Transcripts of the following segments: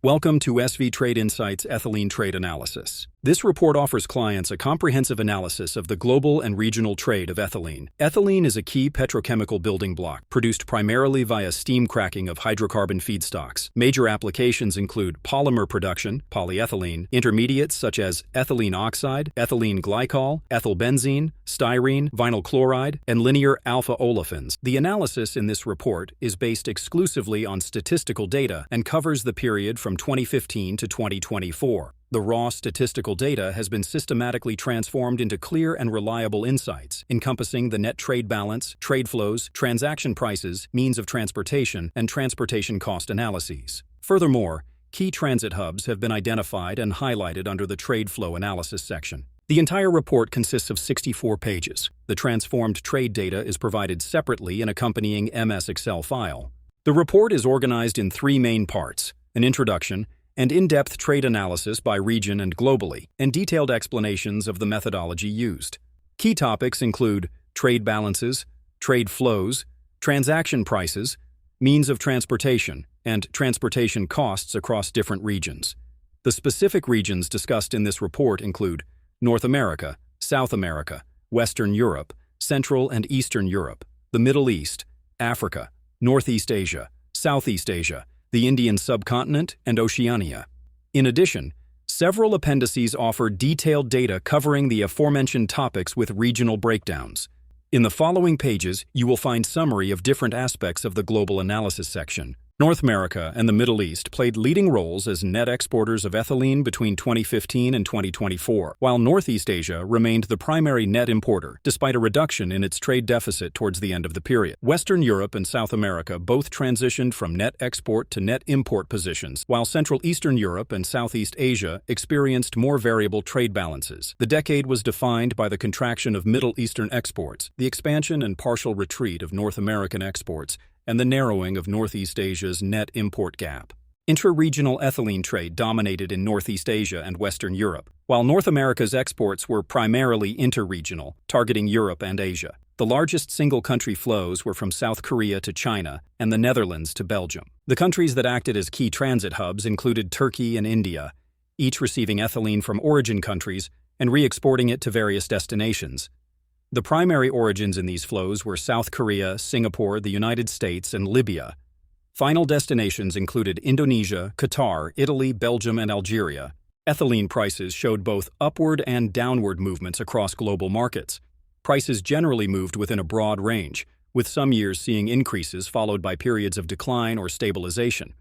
Welcome to SV Trade Insights Ethylene Trade Analysis. This report offers clients a comprehensive analysis of the global and regional trade of ethylene. Ethylene is a key petrochemical building block, produced primarily via steam cracking of hydrocarbon feedstocks. Major applications include polymer production, polyethylene, intermediates such as ethylene oxide, ethylene glycol, ethylbenzene, styrene, vinyl chloride, and linear alpha-olefins. The analysis in this report is based exclusively on statistical data and covers the period from 2015 to 2024. The raw statistical data has been systematically transformed into clear and reliable insights, encompassing the net trade balance, trade flows, transaction prices, means of transportation, and transportation cost analyses. Furthermore, key transit hubs have been identified and highlighted under the trade flow analysis section. The entire report consists of 64 pages. The transformed trade data is provided separately in accompanying MS Excel file. The report is organized in three main parts: an introduction, and in-depth trade analysis by region and globally, and detailed explanations of the methodology used. Key topics include trade balances, trade flows, transaction prices, means of transportation, and transportation costs across different regions. The specific regions discussed in this report include North America, South America, Western Europe, Central and Eastern Europe, the Middle East, Africa, Northeast Asia, Southeast Asia, the Indian subcontinent, and Oceania. In addition, several appendices offer detailed data covering the aforementioned topics with regional breakdowns. In the following pages, you will find summary of different aspects of the global analysis section. North America and the Middle East played leading roles as net exporters of ethylene between 2015 and 2024, while Northeast Asia remained the primary net importer, despite a reduction in its trade deficit towards the end of the period. Western Europe and South America both transitioned from net export to net import positions, while Central Eastern Europe and Southeast Asia experienced more variable trade balances. The decade was defined by the contraction of Middle Eastern exports, the expansion and partial retreat of North American exports, and the narrowing of Northeast Asia's net import gap. Intra-regional ethylene trade dominated in Northeast Asia and Western Europe, while North America's exports were primarily interregional, targeting Europe and Asia. The largest single-country flows were from South Korea to China and the Netherlands to Belgium. The countries that acted as key transit hubs included Turkey and India, each receiving ethylene from origin countries and re-exporting it to various destinations. The primary origins in these flows were South Korea, Singapore, the United States, and Libya. Final destinations included Indonesia, Qatar, Italy, Belgium, and Algeria. Ethylene prices showed both upward and downward movements across global markets. Prices generally moved within a broad range, with some years seeing increases followed by periods of decline or stabilization.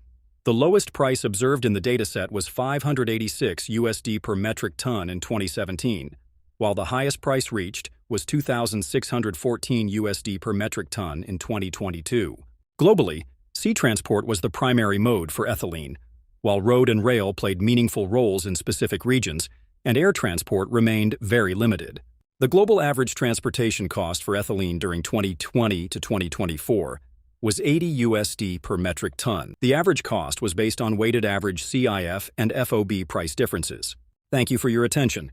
The lowest price observed in the dataset was $586 USD per metric ton in 2017, while the highest price reached was $2,614 USD per metric ton in 2022. Globally, sea transport was the primary mode for ethylene, while road and rail played meaningful roles in specific regions, and air transport remained very limited. The global average transportation cost for ethylene during 2020 to 2024 was $80 USD per metric ton. The average cost was based on weighted average CIF and FOB price differences. Thank you for your attention.